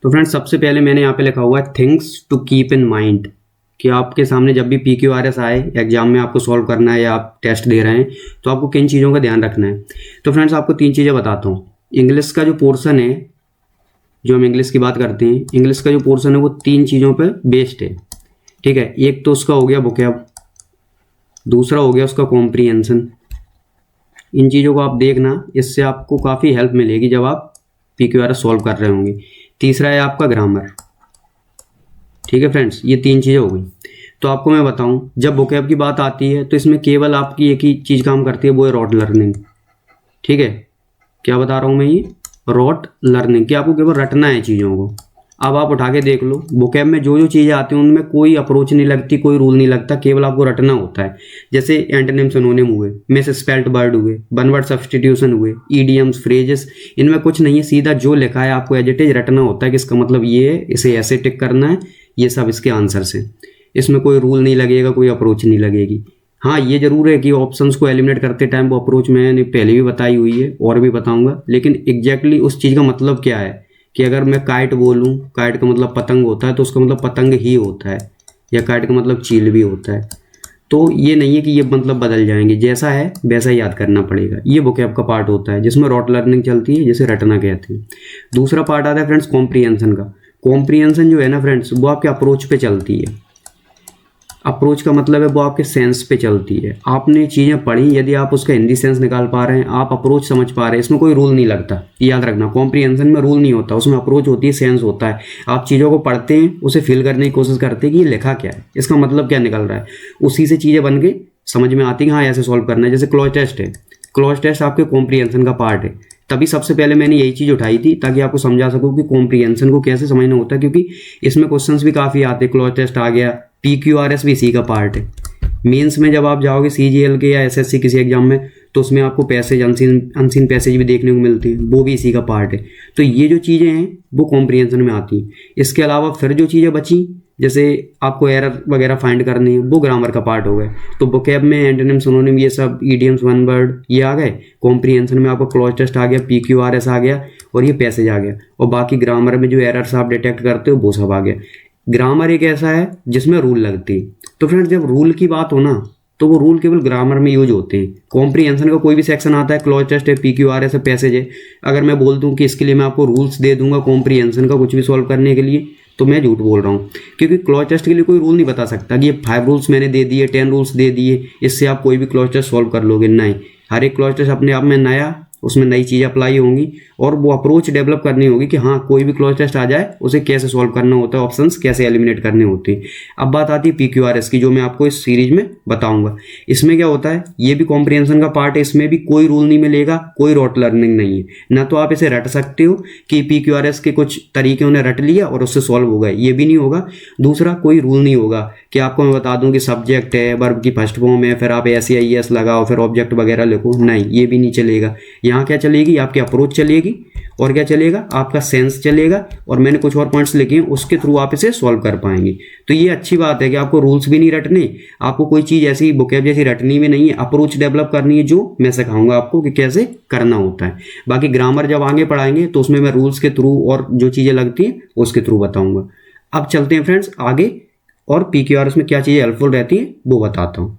तो फ्रेंड्स सबसे पहले मैंने यहाँ पे लिखा हुआ है things to keep in mind, कि आपके सामने जब भी PQRS आए एग्जाम में आपको सॉल्व करना है या आप टेस्ट दे रहे हैं तो आपको किन चीज़ों का ध्यान रखना है। तो फ्रेंड्स आपको 3 चीज़ें बताता हूँ। इंग्लिश का जो पोर्शन है, जो हम इंग्लिश की बात करते हैं, इंग्लिश का जो पोर्शन है वो 3 चीज़ों पे बेस्ड है, ठीक है। एक तो उसका हो गया वोकैब, दूसरा हो गया उसका कॉम्प्रिहेंशन। इन चीज़ों को आप देखना, इससे आपको काफ़ी हेल्प मिलेगी जब आप PQRS सॉल्व कर रहे होंगे। तीसरा है आपका ग्रामर, ठीक है फ्रेंड्स, ये 3 चीज़ें हो गई। तो आपको मैं बताऊं, जब वोकैब की बात आती है तो इसमें केवल आपकी एक ही चीज़ काम करती है, वो है रॉट लर्निंग, ठीक है। क्या बता रहा हूँ मैं, ये रॉट लर्निंग, कि आपको केवल रटना है चीज़ों को। अब आप उठा के देख लो, वोकैब में जो जो चीज़ें आती हैं उनमें कोई अप्रोच नहीं लगती, कोई रूल नहीं लगता, केवल आपको रटना होता है। जैसे एंटोनिम सिनोनिम हुए, मिस स्पेल्ट वर्ड हुए, वन वर्ड सब्स्टिट्यूशन हुए, ईडियम्स, फ्रेजेस, इनमें कुछ नहीं है, सीधा जो लिखा है आपको एज इट इज रटना होता है कि इसका मतलब ये है, इसे ऐसे टिक करना है, ये सब इसके आंसर्स हैं। इसमें कोई रूल नहीं लगेगा, कोई अप्रोच नहीं लगेगी। हाँ, ये जरूर है कि ऑप्शंस को एलिमिनेट करते टाइम वो अप्रोच मैंने पहले भी बताई हुई है और भी बताऊंगा, लेकिन एग्जैक्टली उस चीज़ का मतलब क्या है कि अगर मैं काइट बोलूँ, काइट का मतलब पतंग होता है, तो उसका मतलब पतंग ही होता है, या काइट का मतलब चील भी होता है। तो ये नहीं है कि ये मतलब बदल जाएंगे, जैसा है वैसा ही याद करना पड़ेगा। ये वोकैब का पार्ट होता है जिसमें रॉट लर्निंग चलती है, जिसे रटना कहते हैं। दूसरा पार्ट आता है फ्रेंड्स कॉम्प्रिहेंशन का। कॉम्प्रिहेंशन जो है ना फ्रेंड्स, वो आपके अप्रोच पे चलती है। अप्रोच का मतलब है वो आपके सेंस पे चलती है। आपने चीज़ें पढ़ी, यदि आप उसका हिंदी सेंस निकाल पा रहे हैं, आप अप्रोच समझ पा रहे हैं, इसमें कोई रूल नहीं लगता, याद रखना। कॉम्प्रिहेंशन में रूल नहीं होता, उसमें अप्रोच होती है, सेंस होता है। आप चीज़ों को पढ़ते हैं, उसे फील करने की कोशिश करते हैं कि ये लिखा क्या है, इसका मतलब क्या निकल रहा है, उसी से चीज़ें बन के समझ में आती हैं, हाँ ऐसे सॉल्व करना है। जैसे क्लॉज टेस्ट है, क्लॉज टेस्ट आपके कॉम्प्रिहेंशन का पार्ट है, तभी सबसे पहले मैंने यही चीज़ उठाई थी ताकि आपको समझा सकूं कि कॉम्प्रिहेंशन को कैसे समझना होता है, क्योंकि इसमें क्वेश्चंस भी काफ़ी आते हैं। क्लॉज टेस्ट आ गया, PQRS भी इसी का पार्ट है। मेंस में जब आप जाओगे CGL के या SSC किसी एग्जाम में, तो उसमें आपको पैसेज, अनसीन पैसेज भी देखने को मिलती है, वो भी इसी का पार्ट है। तो ये जो चीज़ें हैं वो कॉम्प्रिहेंशन में आती हैं। इसके अलावा फिर जो चीज़ें बची, जैसे आपको एरर वगैरह फाइंड करनी है, वो ग्रामर का पार्ट हो गए। तो वोकैब में एंटोनिम, सिनोनिम, ये सब ईडियम्स, वन वर्ड, ये आ गए। कॉम्प्रिहेंशन में आपका क्लॉज टेस्ट आ गया, PQRS आ गया, और ये पैसेज आ गया। और बाकी ग्रामर में जो एरर्स आप डिटेक्ट करते हो वो सब आ गया। ग्रामर एक ऐसा है जिसमें रूल लगती है। तो फ्रेंड्स जब रूल की बात हो ना, तो वो रूल केवल ग्रामर में यूज होते हैं। कॉम्प्रिहेंशन का कोई भी सेक्शन आता है, क्लॉज टेस्ट है, PQRS है, पैसेज है, अगर मैं बोल दूं कि इसके लिए मैं आपको रूल्स दे दूंगा कॉम्प्रिहेंशन का कुछ भी सॉल्व करने के लिए, तो मैं झूठ बोल रहा हूँ। क्योंकि क्लॉज टेस्ट के लिए कोई रूल नहीं बता सकता कि ये 5 रूल्स मैंने दे दिए, 10 रूल्स दे दिए, इससे आप कोई भी क्लॉज टेस्ट सॉल्व कर लोगे। नहीं, हर एक क्लॉज टेस्ट अपने आप में नया, उसमें नई चीज़ें अप्लाई होंगी, और वो अप्रोच डेवलप करनी होगी कि हाँ कोई भी क्लॉज टेस्ट आ जाए उसे कैसे सॉल्व करना होता है, ऑप्शंस कैसे एलिमिनेट करने होते हैं। अब बात आती है PQRS की, जो मैं आपको इस सीरीज में बताऊंगा। इसमें क्या होता है, ये भी कॉम्प्रिहेंशन का पार्ट है, इसमें भी कोई रूल नहीं मिलेगा, कोई रॉट लर्निंग नहीं है। ना तो आप इसे रट सकते हो कि PQRS के कुछ तरीके उन्हें रट लिया और उससे सॉल्व हो गए, ये भी नहीं होगा। दूसरा, कोई रूल नहीं होगा कि आपको मैं बता दूं कि सब्जेक्ट है, वर्ब की फर्स्ट फॉर्म है, फिर आप SEIS लगाओ, फिर ऑब्जेक्ट वगैरह लिखो, नहीं, ये भी नहीं चलेगा। यहाँ क्या चलेगी, आपकी अप्रोच चलेगी, और क्या चलेगा, आपका सेंस चलेगा, और मैंने कुछ और पॉइंट्स लिखे हैं, उसके थ्रू आप इसे सॉल्व कर पाएंगे। तो ये अच्छी बात है कि आपको रूल्स भी नहीं रटने, आपको कोई चीज़ ऐसी वोकैब जैसी रटनी भी नहीं है, अप्रोच डेवलप करनी है, जो मैं सिखाऊंगा आपको कि कैसे करना होता है। बाकी ग्रामर जब आगे पढ़ाएंगे तो उसमें मैं रूल्स के थ्रू और जो चीज़ें लगती हैं उसके थ्रू बताऊंगा। अब चलते हैं फ्रेंड्स आगे, और PQRS में क्या चीज़ें हेल्पफुल रहती हैं वो बताता हूँ।